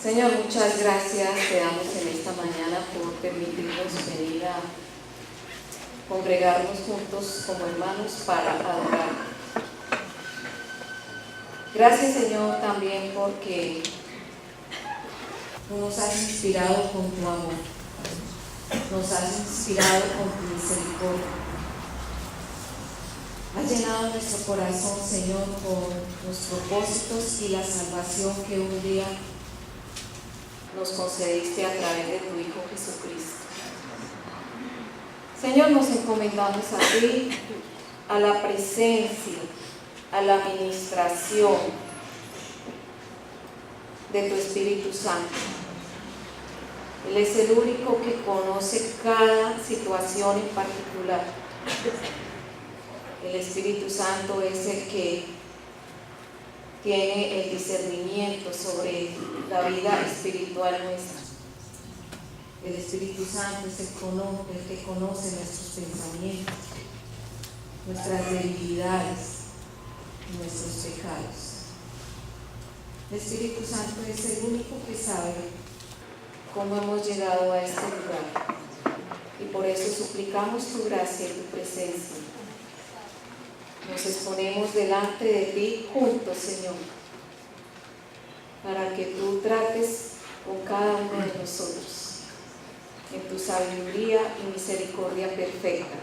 Señor, muchas gracias te damos en esta mañana por permitirnos venir a congregarnos juntos como hermanos para adorar. Gracias, Señor, también porque tú nos has inspirado con tu amor, nos has inspirado con tu misericordia. Has llenado nuestro corazón, Señor, con los propósitos y la salvación que un día nos concediste a través de tu Hijo Jesucristo. Señor, nos encomendamos a ti, a la presencia, a la administración de tu Espíritu Santo. Él es el único que conoce cada situación en particular. El Espíritu Santo es el que tiene el discernimiento sobre la vida espiritual nuestra. El Espíritu Santo es el que conoce nuestros pensamientos, nuestras debilidades y nuestros pecados. El Espíritu Santo es el único que sabe cómo hemos llegado a este lugar, y por eso suplicamos tu gracia y tu presencia. Nos exponemos delante de ti juntos, Señor, para que tú trates con cada uno de nosotros en tu sabiduría y misericordia perfecta.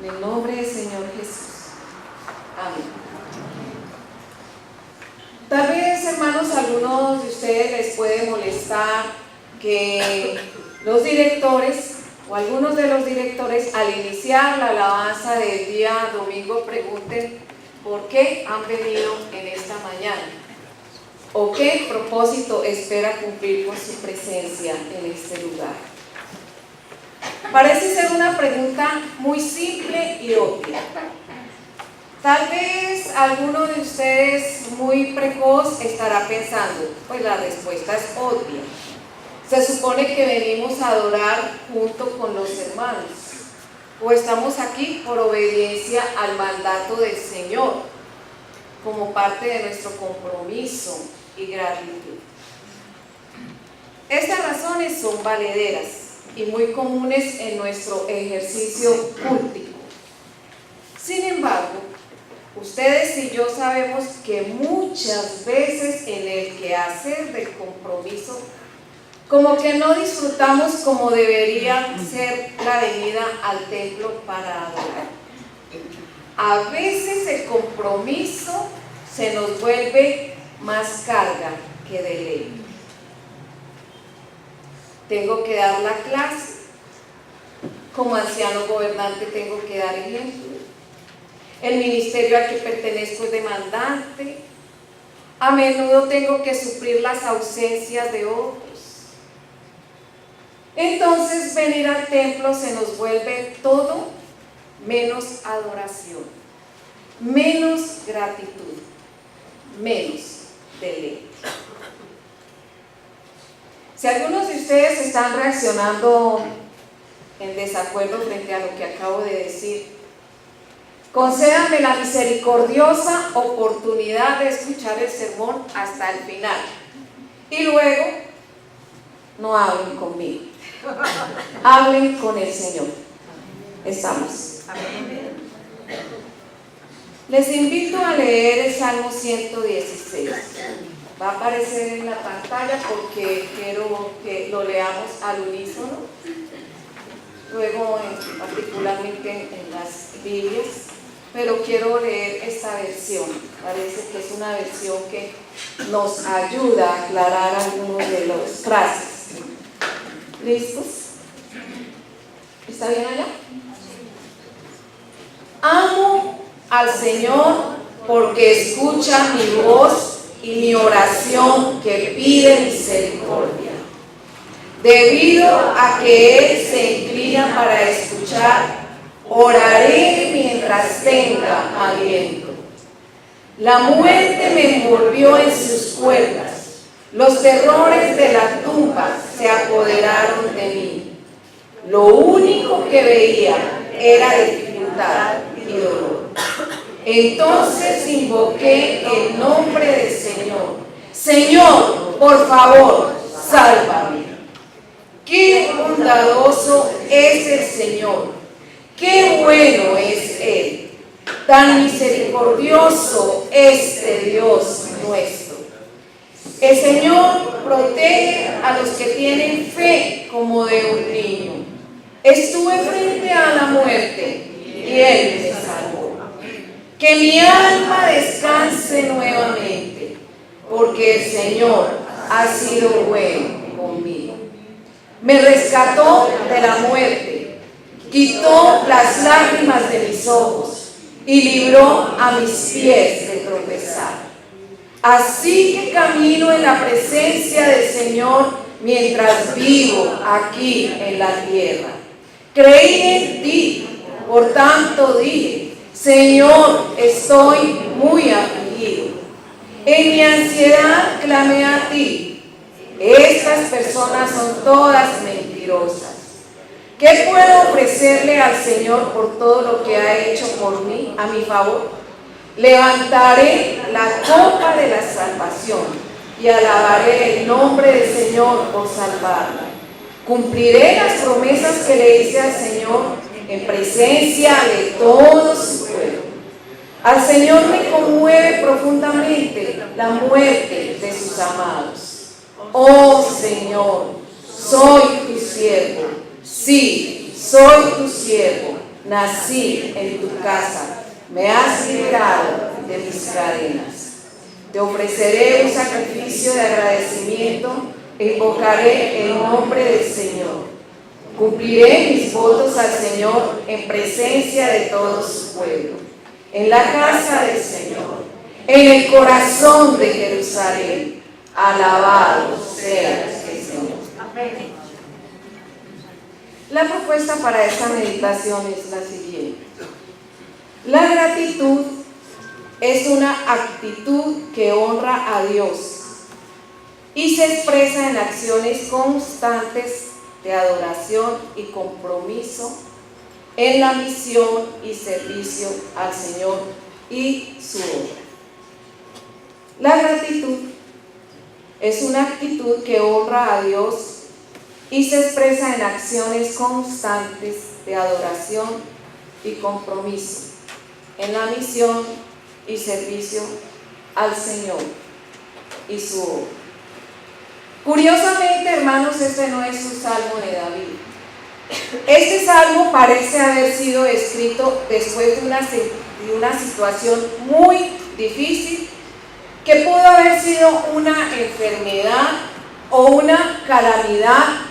En el nombre del Señor Jesús. Amén. Tal vez, hermanos, a algunos de ustedes les puede molestar que los directores o algunos de los directores al iniciar la alabanza del día domingo pregunten por qué han venido en esta mañana o qué propósito espera cumplir con su presencia en este lugar. Parece ser una pregunta muy simple y obvia. Tal vez alguno de ustedes muy precoz estará pensando, pues la respuesta es obvia. Se supone que venimos a adorar junto con los hermanos, o estamos aquí por obediencia al mandato del Señor, como parte de nuestro compromiso y gratitud. Estas razones son valederas y muy comunes en nuestro ejercicio cultico. Sin embargo, ustedes y yo sabemos que muchas veces en el quehacer del compromiso como que no disfrutamos como debería ser la venida al templo para adorar. A veces el compromiso se nos vuelve más carga que deleite. Tengo que dar la clase, como anciano gobernante tengo que dar ejemplo. El ministerio al que pertenezco es demandante. A menudo tengo que suplir las ausencias de otros. Entonces venir al templo se nos vuelve todo menos adoración, menos gratitud, menos deleite. Si algunos de ustedes están reaccionando en desacuerdo frente a lo que acabo de decir, concédame la misericordiosa oportunidad de escuchar el sermón hasta el final y luego no hablen conmigo. Hablen con el Señor. ¿Estamos? Les invito a leer el Salmo 116. Va a aparecer en la pantalla porque quiero que lo leamos al unísono. Luego, particularmente en las Biblias, pero quiero leer esta versión. Parece que es una versión que nos ayuda a aclarar algunos de los frases. ¿Listos? ¿Está bien allá? Amo al Señor porque escucha mi voz y mi oración que pide misericordia. Debido a que Él se inclina para escuchar, oraré mientras tenga aliento. La muerte me envolvió en sus cuerdas. Los terrores de la tumba se apoderaron de mí. Lo único que veía era dificultad y dolor. Entonces invoqué el nombre del Señor. Señor, por favor, sálvame. Qué bondadoso es el Señor, qué bueno es Él, tan misericordioso este Dios nuestro. El Señor protege a los que tienen fe como de un niño. Estuve frente a la muerte y Él me salvó. Que mi alma descanse nuevamente, porque el Señor ha sido bueno conmigo. Me rescató de la muerte, quitó las lágrimas de mis ojos y libró a mis pies de tropezar. Así que camino en la presencia del Señor mientras vivo aquí en la tierra. Creí en ti, por tanto dije: Señor, estoy muy afligido. En mi ansiedad clamé a ti. Estas personas son todas mentirosas. ¿Qué puedo ofrecerle al Señor por todo lo que ha hecho por mí, a mi favor? Levantaré la copa de la salvación y alabaré el nombre del Señor por salvarme. Cumpliré las promesas que le hice al Señor en presencia de todo su pueblo. Al Señor me conmueve profundamente la muerte de sus amados. Oh Señor, soy tu siervo. Sí, soy tu siervo. Nací en tu casa. Me has liberado de mis cadenas. Te ofreceré un sacrificio de agradecimiento e invocaré el nombre del Señor. Cumpliré mis votos al Señor en presencia de todo su pueblo, en la casa del Señor, en el corazón de Jerusalén. Alabado sea el Señor. Amén. La propuesta para esta meditación es la siguiente. La gratitud es una actitud que honra a Dios y se expresa en acciones constantes de adoración y compromiso en la misión y servicio al Señor y su obra. La gratitud es una actitud que honra a Dios y se expresa en acciones constantes de adoración y compromiso en la misión y servicio al Señor y su obra. Curiosamente, hermanos, este no es un salmo de David. Este salmo parece haber sido escrito después de una situación muy difícil, que pudo haber sido una enfermedad o una calamidad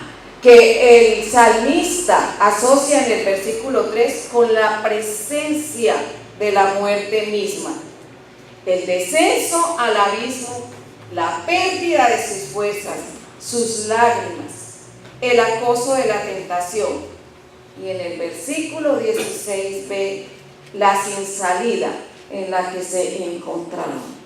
que el salmista asocia en el versículo 3 con la presencia de la muerte misma. El descenso al abismo, la pérdida de sus fuerzas, sus lágrimas, el acoso de la tentación. Y en el versículo 16 ve la sin salida en la que se encontraron.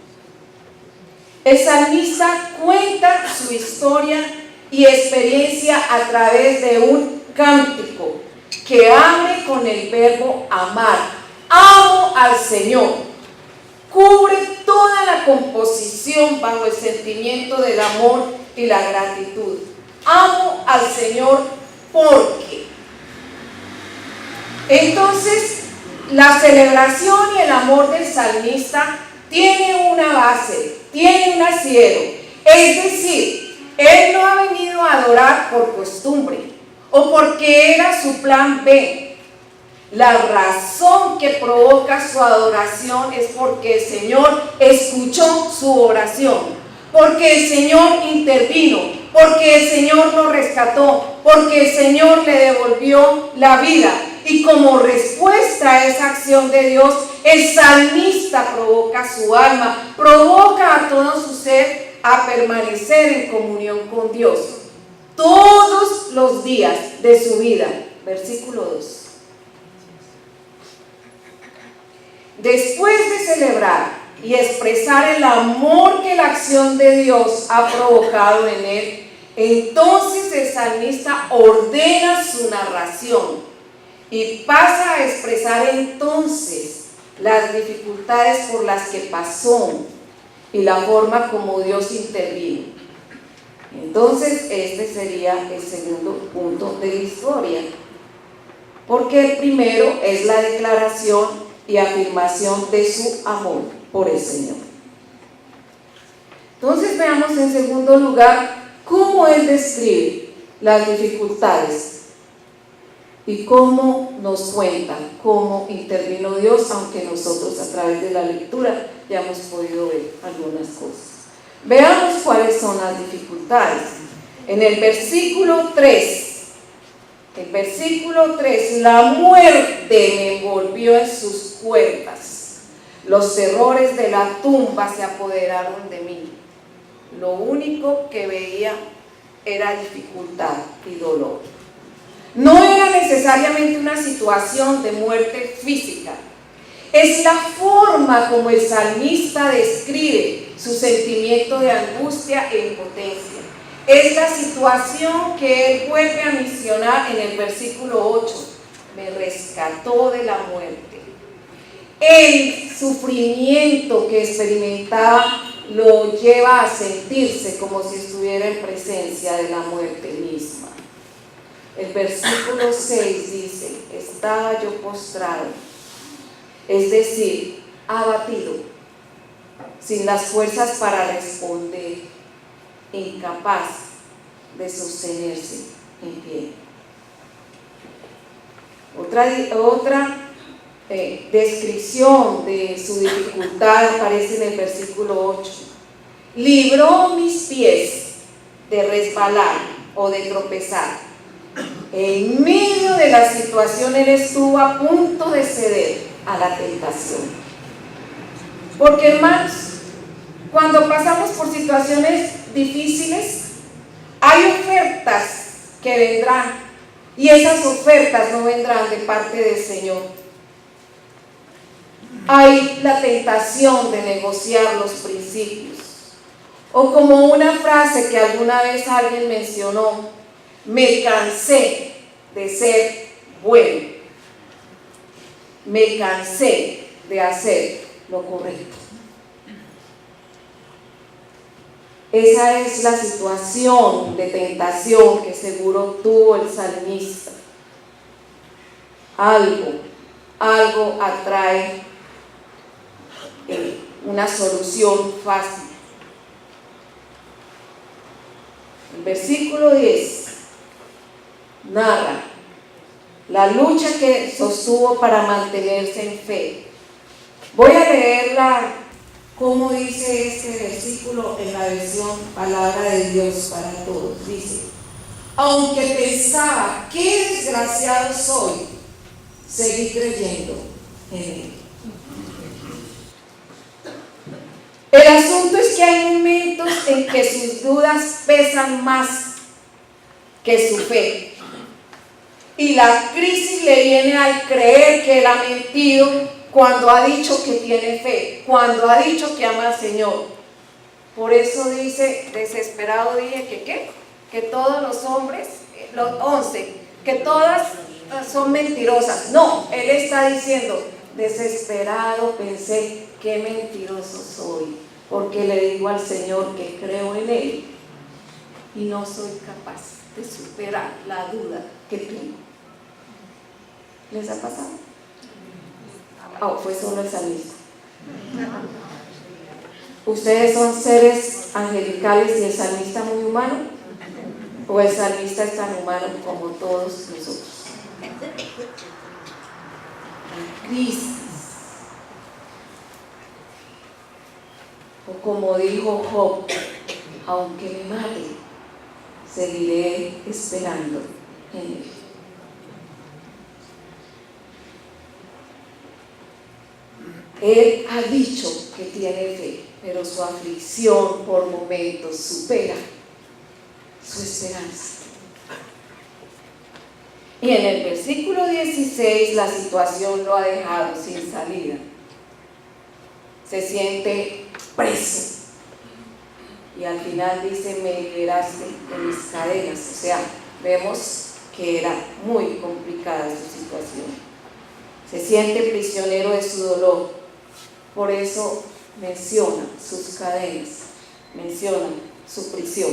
El salmista cuenta su historia y experiencia a través de un cántico que abre con el verbo amar. Amo al Señor. Cubre toda la composición bajo el sentimiento del amor y la gratitud. Amo al Señor porque. Entonces, la celebración y el amor del salmista tiene una base, tiene un asiento. Es decir, él no ha venido a adorar por costumbre o porque era su plan B. La razón que provoca su adoración es porque el Señor escuchó su oración, porque el Señor intervino, porque el Señor lo rescató, porque el Señor le devolvió la vida. Y como respuesta a esa acción de Dios, el salmista provoca su alma, provoca a todo su ser a permanecer en comunión con Dios todos los días de su vida. Versículo 2. Después de celebrar y expresar el amor que la acción de Dios ha provocado en él, entonces el salmista ordena su narración y pasa a expresar entonces las dificultades por las que pasó y la forma como Dios intervino. Entonces, este sería el segundo punto de la historia, porque el primero es la declaración y afirmación de su amor por el Señor. Entonces, veamos en segundo lugar cómo él describe las dificultades y cómo nos cuenta cómo intervino Dios, aunque nosotros a través de la lectura ya hemos podido ver algunas cosas. Veamos cuáles son las dificultades. En el versículo 3, la muerte me envolvió en sus cuerdas, los terrores de la tumba se apoderaron de mí. Lo único que veía era dificultad y dolor. No era necesariamente una situación de muerte física. Es la forma como el salmista describe su sentimiento de angustia e impotencia. Es la situación que él vuelve a mencionar en el versículo 8. Me rescató de la muerte. El sufrimiento que experimentaba lo lleva a sentirse como si estuviera en presencia de la muerte misma. El versículo 6 dice, estaba yo postrado, es decir, abatido, sin las fuerzas para responder, incapaz de sostenerse en pie. Otra descripción de su dificultad aparece en el versículo 8. Libró mis pies de resbalar o de tropezar. En medio de la situación él estuvo a punto de ceder a la tentación. Porque, hermanos, cuando pasamos por situaciones difíciles, hay ofertas que vendrán, y esas ofertas no vendrán de parte del Señor. Hay la tentación de negociar los principios, o como una frase que alguna vez alguien mencionó, me cansé de ser bueno, me cansé de hacer lo correcto. Esa es la situación de tentación que seguro tuvo el salmista. Algo atrae una solución fácil. El versículo 10 narra la lucha que sostuvo para mantenerse en fe. Voy a leerla como dice este versículo en la versión Palabra de Dios para Todos. Dice, aunque pensaba qué desgraciado soy, seguí creyendo en Él. El asunto es que hay momentos en que sus dudas pesan más que su fe. Y la crisis le viene al creer que él ha mentido cuando ha dicho que tiene fe, cuando ha dicho que ama al Señor. Por eso dice, desesperado dije que ¿qué? Que todos los hombres, los 11, que todas son mentirosas. No, él está diciendo, desesperado pensé, qué mentiroso soy, porque le digo al Señor que creo en Él y no soy capaz de superar la duda que tengo. ¿Les ha pasado? Oh, fue solo el salmista. ¿Ustedes son seres angelicales y el salmista muy humano? ¿O el salmista es tan humano como todos nosotros? Crisis. O como dijo Job, aunque me mate, seguiré esperando en Él. Él ha dicho que tiene fe, pero su aflicción por momentos supera su esperanza. Y en el versículo 16 la situación lo ha dejado sin salida. Se siente preso. Y al final dice, me liberaste de mis cadenas. O sea, vemos que era muy complicada su situación. Se siente prisionero de su dolor. Por eso menciona sus cadenas, menciona su prisión.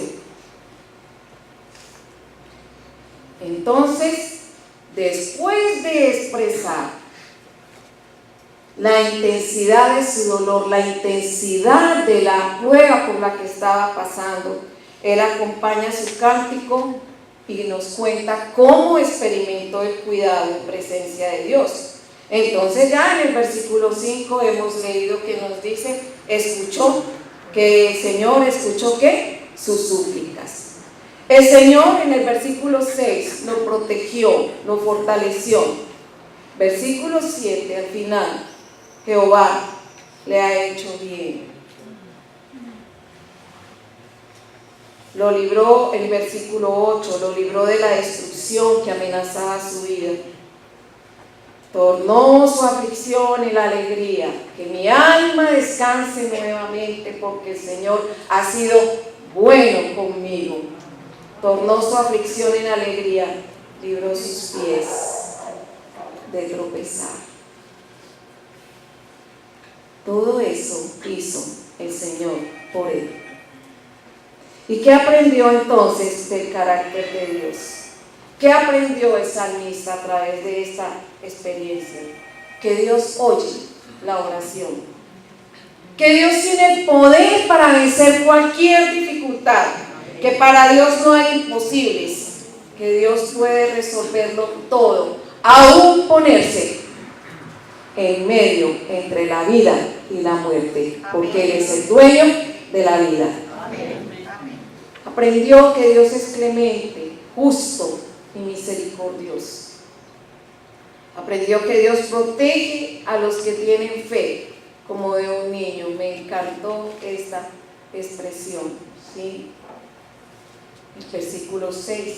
Entonces, después de expresar la intensidad de su dolor, la intensidad de la prueba por la que estaba pasando, él acompaña su cántico y nos cuenta cómo experimentó el cuidado en presencia de Dios. Entonces ya en el versículo 5 hemos leído que nos dice, escuchó, que el Señor escuchó ¿qué? Sus súplicas. El Señor en el versículo 6 lo protegió, lo fortaleció. Versículo 7 al final, Jehová le ha hecho bien. Lo libró, el versículo 8, lo libró de la destrucción que amenazaba su vida. Tornó su aflicción en la alegría. Que mi alma descanse nuevamente, porque el Señor ha sido bueno conmigo. Tornó su aflicción en alegría, libró sus pies de tropezar. Todo eso hizo el Señor por él. ¿Y qué aprendió entonces del carácter de Dios? ¿Qué aprendió el salmista a través de esta experiencia? Que Dios oye la oración. Que Dios tiene el poder para vencer cualquier dificultad. Que para Dios no hay imposibles. Que Dios puede resolverlo todo. Aún ponerse en medio entre la vida y la muerte. Porque Él es el dueño de la vida. Aprendió que Dios es clemente, justo y misericordioso. Aprendió que Dios protege a los que tienen fe, como de un niño. Me encantó esta expresión, ¿sí? El versículo 6,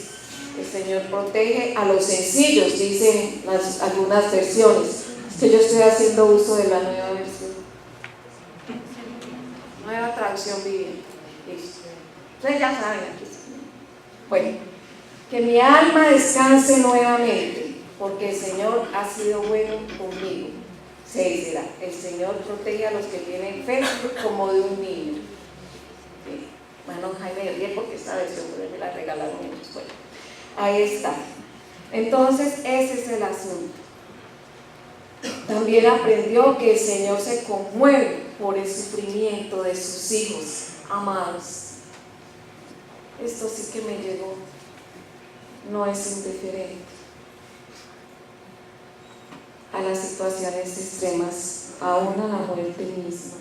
el Señor protege a los sencillos, dicen algunas versiones. Es que yo estoy haciendo uso de la nueva versión, nueva traducción viviente. Ustedes ya saben aquí. Bueno, que mi alma descanse nuevamente, porque el Señor ha sido bueno conmigo. 6 será, el Señor protege a los que tienen fe como de un niño. Hermano Jaime ríe porque esta versión me la regalaron ellos. Bueno, ahí está. Entonces ese es el asunto. También aprendió que el Señor se conmueve por el sufrimiento de sus hijos amados. Esto sí que me llegó, no es indiferente a las situaciones extremas, aún a la muerte misma.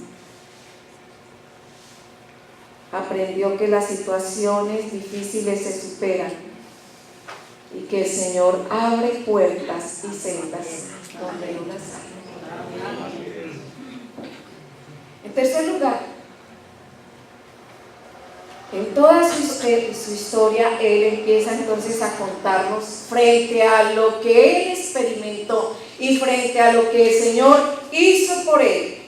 Aprendió que las situaciones difíciles se superan y que el Señor abre puertas y sendas donde no las hay. En tercer lugar, en toda su historia, Él empieza entonces a contarnos frente a lo que Él experimentó y frente a lo que el Señor hizo por Él,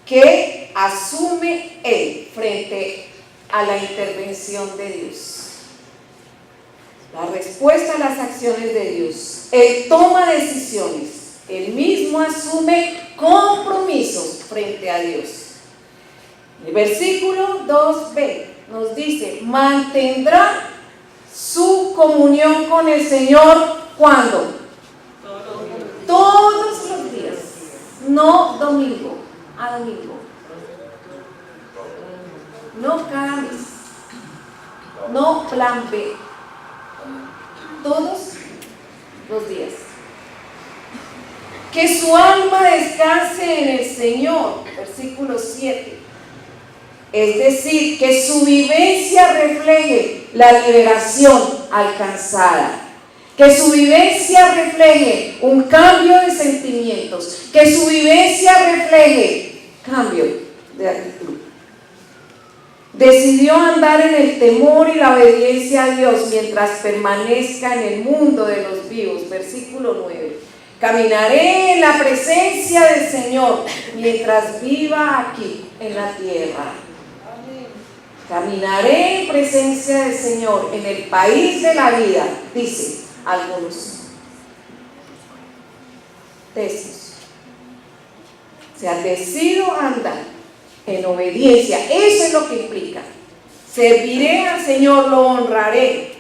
que asume Él frente a la intervención de Dios. La respuesta a las acciones de Dios. Él toma decisiones, Él mismo asume compromisos frente a Dios. El versículo 2b nos dice, mantendrá su comunión con el Señor, ¿cuándo? Todos los días, no domingo a domingo, no cada mes, no plan B, todos los días. Que su alma descanse en el Señor, versículo 7. Es decir, que su vivencia refleje la liberación alcanzada, que su vivencia refleje un cambio de sentimientos, que su vivencia refleje cambio de actitud. Decidió andar en el temor y la obediencia a Dios mientras permanezca en el mundo de los vivos, versículo 9. Caminaré en la presencia del Señor mientras viva aquí en la tierra. Caminaré en presencia del Señor en el país de la vida, dice algunos textos. O sea, decido andar en obediencia, eso es lo que implica. Serviré al Señor, lo honraré.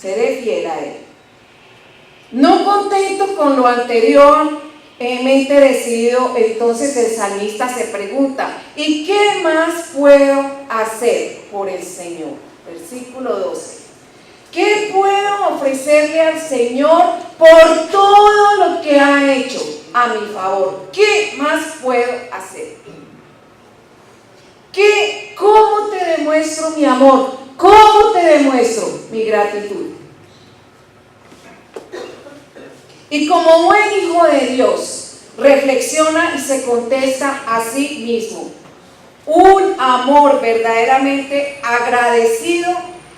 seré fiel a Él. No contento con lo anteriormente decidido, entonces el salmista se pregunta, ¿y qué más puedo hacer por el Señor? Versículo 12. ¿Qué puedo ofrecerle al Señor por todo lo que ha hecho a mi favor? ¿Qué más puedo hacer? ¿Cómo te demuestro mi amor? ¿Cómo te demuestro mi gratitud? Y como buen hijo de Dios, reflexiona y se contesta a sí mismo. Un amor verdaderamente agradecido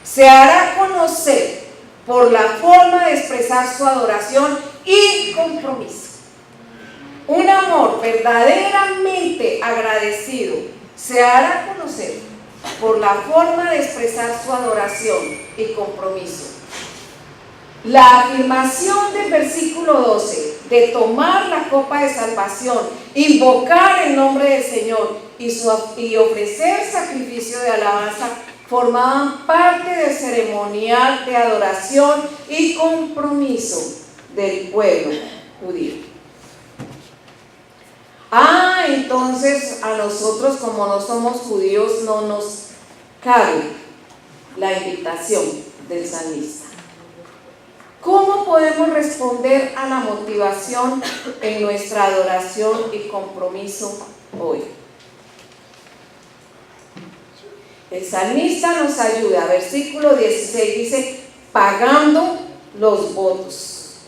se hará conocer por la forma de expresar su adoración y compromiso. Un amor verdaderamente agradecido se hará conocer por la forma de expresar su adoración y compromiso. La afirmación del versículo 12 de tomar la copa de salvación, invocar el nombre del Señor y ofrecer sacrificio de alabanza formaban parte del ceremonial de adoración y compromiso del pueblo judío. Entonces a nosotros, como no somos judíos, no nos cabe la invitación del salmista. ¿Cómo podemos responder a la motivación en nuestra adoración y compromiso hoy? El salmista nos ayuda, versículo 16 dice, pagando los votos.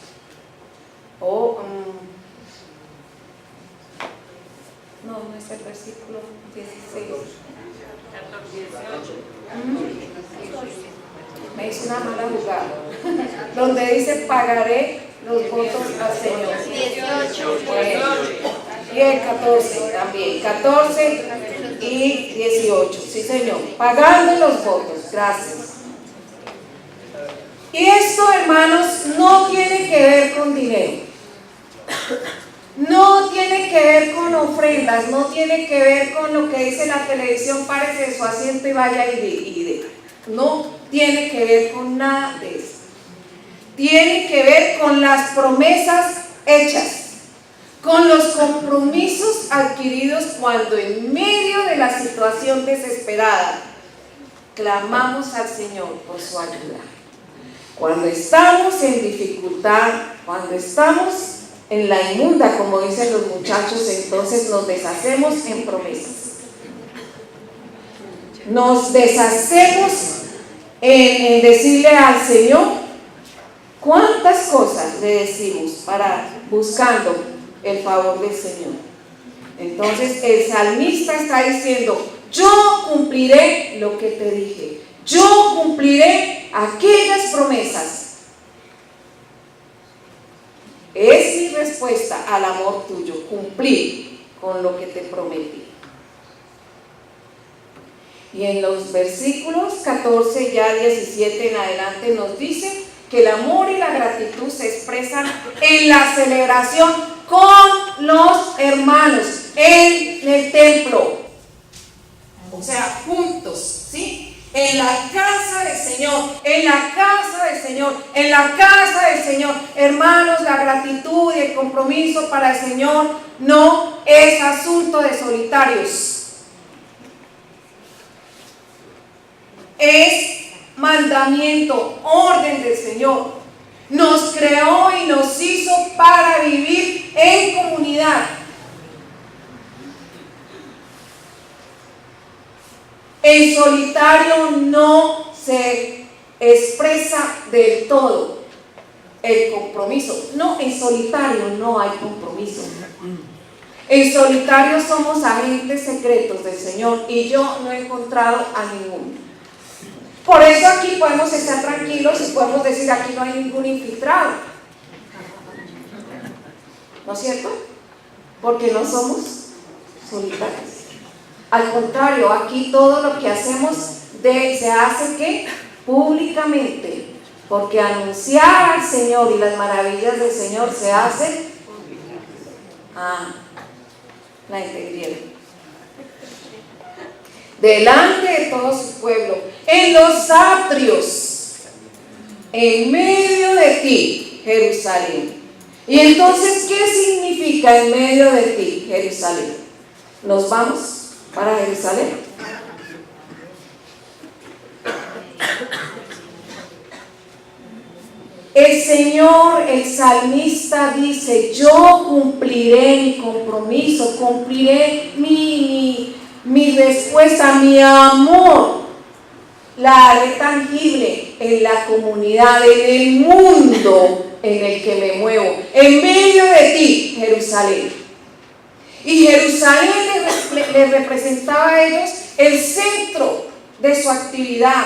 No es el versículo 16. Me hizo una mala jugada. Donde dice, pagaré los votos al Señor. 18. Y el 14 también. 14 y 18. Sí, Señor. Pagando los votos. Gracias. Y esto, hermanos, no tiene que ver con dinero. No tiene que ver con ofrendas. No tiene que ver con lo que dice la televisión. Párese de su asiento y vaya y de. No tiene que ver con nada de eso. Tiene que ver con las promesas hechas, con los compromisos adquiridos cuando en medio de la situación desesperada clamamos al Señor por su ayuda. Cuando estamos en dificultad, cuando estamos en la inmunda, como dicen los muchachos, entonces nos deshacemos en promesas. Nos deshacemos en decirle al Señor cuántas cosas le decimos buscando el favor del Señor. Entonces el salmista está diciendo, yo cumpliré lo que te dije, yo cumpliré aquellas promesas. Es mi respuesta al amor tuyo, cumplir con lo que te prometí. Y en los versículos 14 ya 17 en adelante nos dice que el amor y la gratitud se expresan en la celebración con los hermanos en el templo, o sea, juntos, ¿sí? En la casa del Señor, en la casa del Señor, en la casa del Señor. Hermanos, la gratitud y el compromiso para el Señor no es asunto de solitarios. Es mandamiento, orden del Señor. Nos creó y nos hizo para vivir en comunidad. En solitario no se expresa del todo el compromiso. No, en solitario no hay compromiso. En solitario somos agentes secretos del Señor y yo no he encontrado a ninguno. Por eso aquí podemos estar tranquilos y podemos decir, aquí no hay ningún infiltrado. ¿No es cierto? Porque no somos solitarios. Al contrario, aquí todo lo que hacemos se hace ¿qué? Públicamente. Porque anunciar al Señor y las maravillas del Señor se hace la integridad. Delante de todo su pueblo, en los atrios en medio de ti, Jerusalén. Y entonces, ¿qué significa en medio de ti, Jerusalén? ¿Nos vamos para Jerusalén? El Señor, el salmista dice: yo cumpliré mi compromiso, cumpliré mi respuesta, mi amor, la haré tangible en la comunidad, en el mundo en el que me muevo, en medio de ti, Jerusalén. Y Jerusalén les representaba a ellos el centro de su actividad,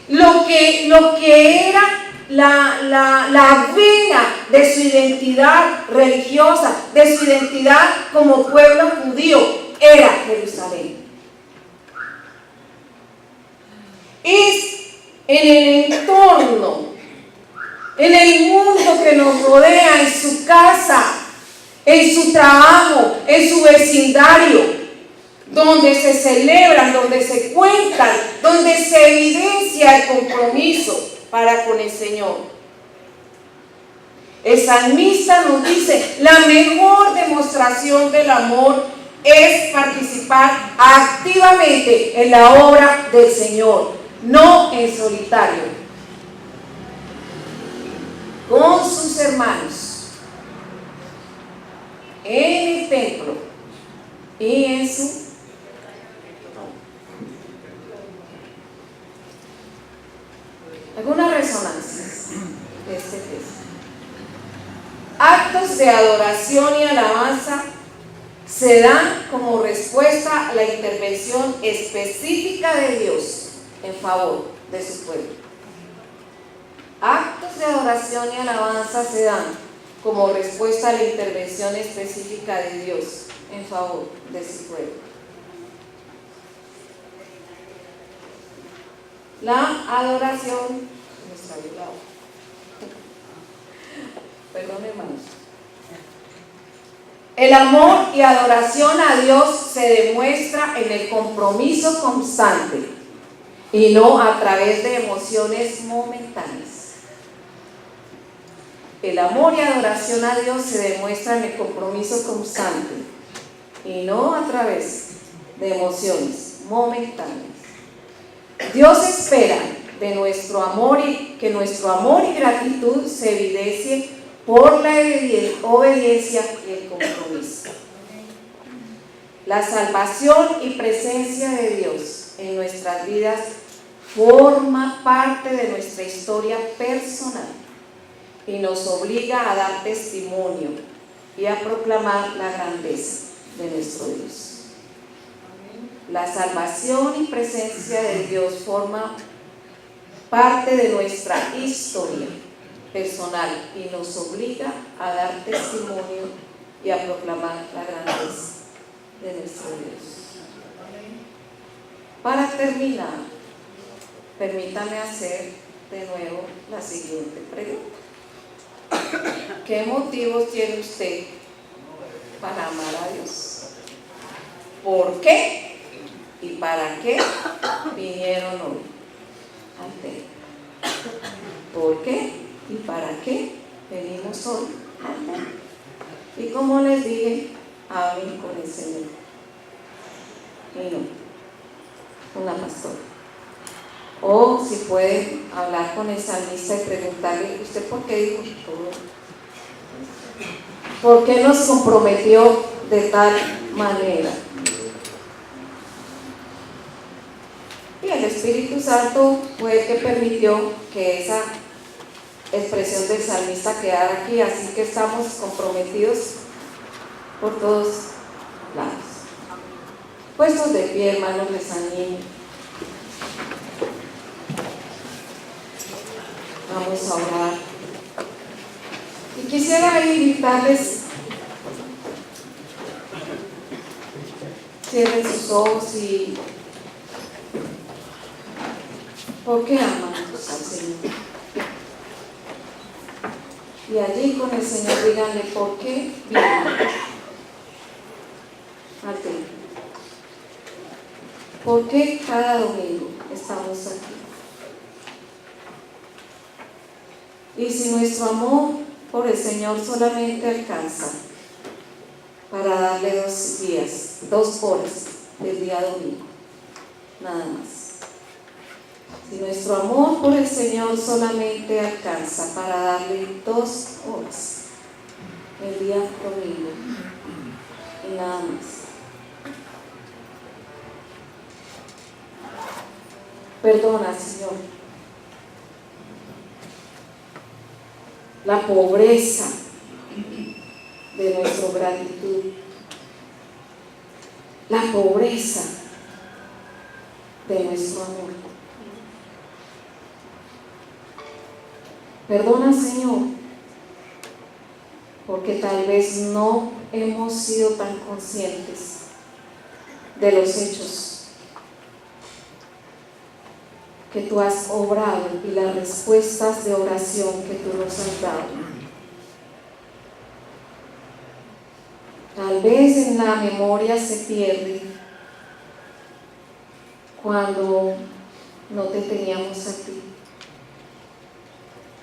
lo que era la vena de su identidad religiosa, de su identidad como pueblo judío, era Jerusalén. Es en el entorno, en el mundo que nos rodea, en su casa, en su trabajo, en su vecindario, donde se celebran, donde se cuentan, donde se evidencia el compromiso para con el Señor. El salmista nos dice: la mejor demostración del amor es participar activamente en la obra del Señor, no en solitario, con sus hermanos, en el templo y en su algunas resonancias de este texto. Actos de adoración y alabanza se dan como respuesta a la intervención específica de Dios en favor de su pueblo. Actos de adoración y alabanza se dan como respuesta a la intervención específica de Dios en favor de su pueblo. La adoración, perdón, hermanos. El amor y adoración a Dios se demuestra en el compromiso constante y no a través de emociones momentáneas. El amor y adoración a Dios se demuestra en el compromiso constante y no a través de emociones momentáneas. Dios espera de nuestro amor y que nuestro amor y gratitud se evidencie por la obediencia y el compromiso. La salvación y presencia de Dios en nuestras vidas forma parte de nuestra historia personal y nos obliga a dar testimonio y a proclamar la grandeza de nuestro Dios. La salvación y presencia de Dios forma parte de nuestra historia personal y nos obliga a dar testimonio y a proclamar la grandeza de nuestro Dios. Para terminar, permítame hacer de nuevo la siguiente pregunta: ¿qué motivos tiene usted para amar a Dios? ¿Por qué y para qué vinieron hoy al templo? ¿Por qué y para qué venimos hoy al templo? Y como les dije, hablen con el Señor y no con la pastora. O si pueden hablar con el salmista y preguntarle: ¿usted por qué dijo todo? ¿Por qué nos comprometió de tal manera? Y el Espíritu Santo fue el que permitió que esa expresión del salmista quedara aquí, así que estamos comprometidos por todos lados. Puestos de pie, hermanos, les animo. Vamos a orar. Y quisiera invitarles, cierren sus ojos y ¿por qué amamos al Señor? Y allí con el Señor díganle: ¿por qué vinimos al templo? ¿Por qué cada domingo estamos aquí? Y si nuestro amor por el Señor solamente alcanza para darle 2 días, 2 horas del día domingo, nada más. Si nuestro amor por el Señor solamente alcanza para darle 2 horas el día domingo y nada más. Perdona, Señor, la pobreza de nuestra gratitud, la pobreza de nuestro amor. Perdona, Señor, porque tal vez no hemos sido tan conscientes de los hechos que tú has obrado y las respuestas de oración que tú nos has dado. Tal vez en la memoria se pierde cuando no te teníamos a ti.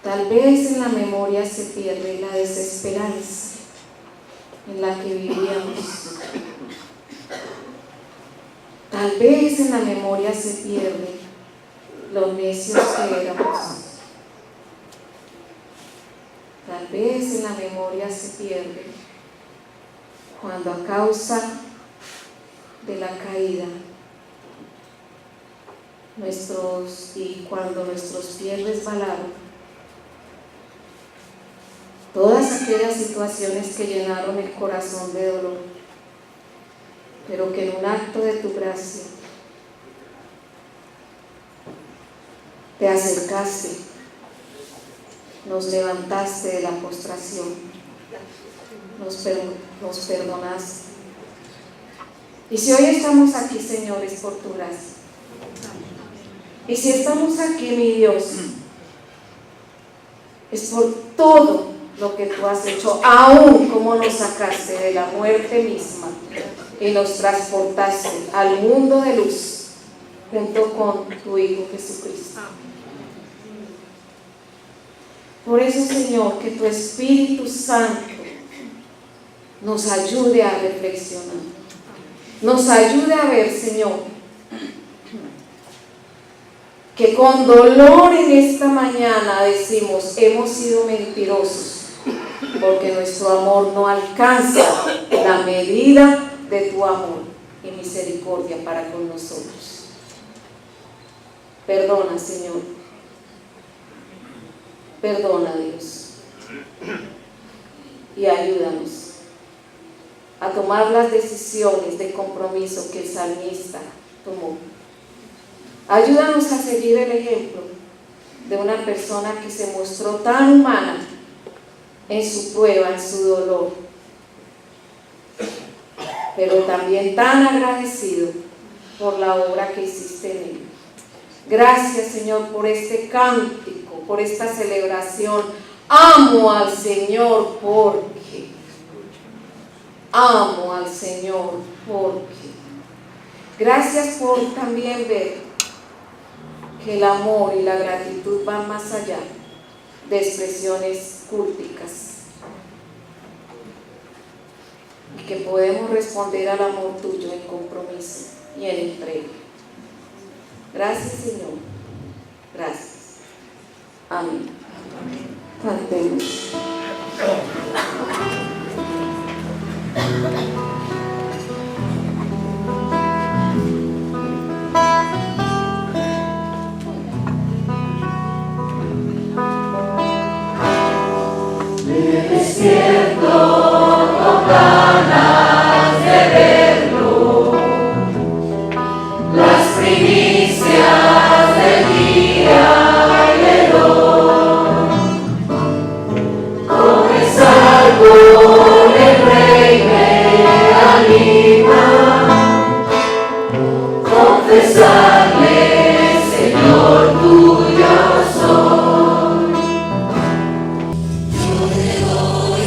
Tal vez en la memoria se pierde la desesperanza en la que vivíamos. Tal vez en la memoria se pierde los necios que éramos. Tal vez en la memoria se pierde cuando a causa de la caída cuando nuestros pies resbalaron, todas aquellas situaciones que llenaron el corazón de dolor, pero que en un acto de tu gracia te acercaste, nos levantaste de la postración, nos perdonaste. Y si hoy estamos aquí, Señor, es por tu gracia. Y si estamos aquí, mi Dios, es por todo lo que tú has hecho, aún como nos sacaste de la muerte misma y nos transportaste al mundo de luz junto con tu Hijo Jesucristo. Por eso, Señor, que tu Espíritu Santo nos ayude a reflexionar, nos ayude a ver, Señor, que con dolor en esta mañana decimos, hemos sido mentirosos, porque nuestro amor no alcanza la medida de tu amor y misericordia para con nosotros. Perdona, Señor. Perdona, Dios. Y ayúdanos a tomar las decisiones de compromiso que el salmista tomó. Ayúdanos a seguir el ejemplo de una persona que se mostró tan humana en su prueba, en su dolor, pero también tan agradecido por la obra que hiciste en él. Gracias, Señor, por este cántico, por esta celebración. Amo al Señor porque. Amo al Señor porque. Gracias por también ver que el amor y la gratitud van más allá de expresiones cúlticas y que podemos responder al amor tuyo en compromiso y en entrega. Gracias, Señor. Gracias. Amén. Cantemos. Despierto con ganas de verlo, las primicias del día y el hoy, confesar con el Rey me anima, confesarle, Señor, tuyo soy. Yo te doy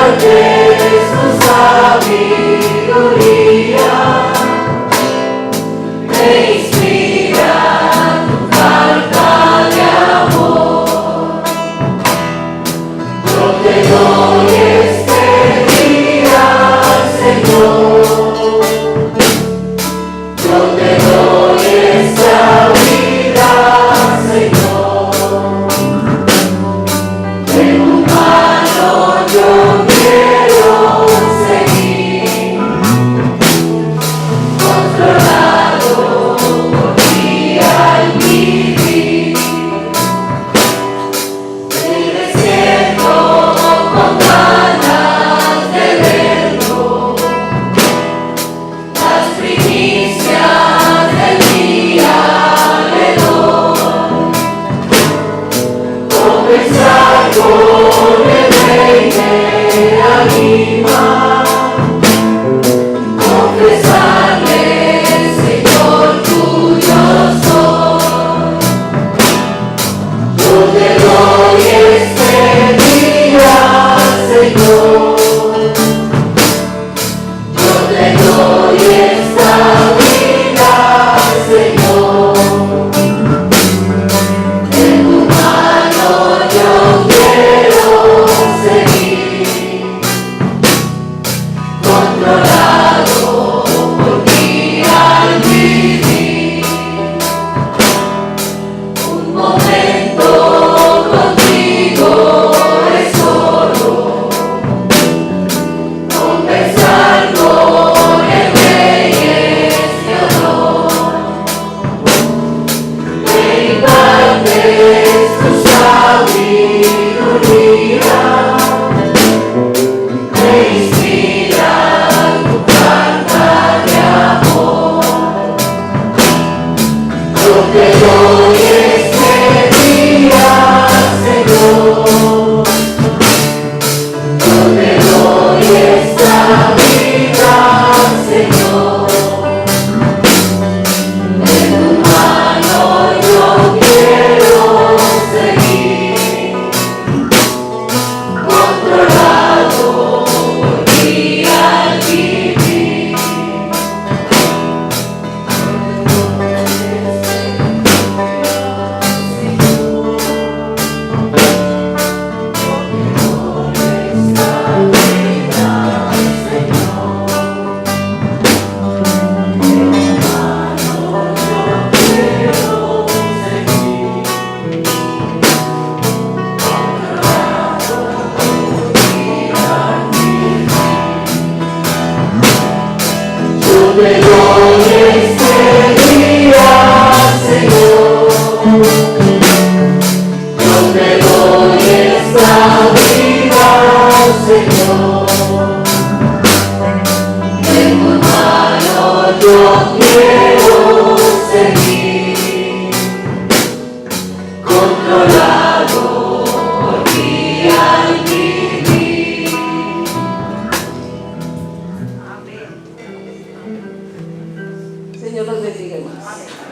compartes tu sabiduría, me inspira tu carta de amor. Yo te doy este día, Señor. Yo te doy esta vida, Señor. De tu mano yo quiero seguir, controlado por ti al vivir. El desierto con ganas de verlo, las primicias del día le doy. Confesar con el Rey me anima, confesarle, Señor, tuyo soy. Yo te doy este día, Señor. Yo te doy esta vida, Señor. En tu mano yo quiero seguir, controlado por ti al vivir. Un momento contigo es solo, conversar con el Rey es mi honor. Me impartes tu sabiduría, me inspira tu carta de amor. Yo te doy este día, Señor. Yo te doy esta vida, Señor. En tu mano yo quiero seguir, controlado por ti al vivir. Yo te doy este día, Señor. Yo te doy esta vida, Señor. En tu mano yo quiero seguir, controlado por ti al vivir. Señor los bendiga, hermanos.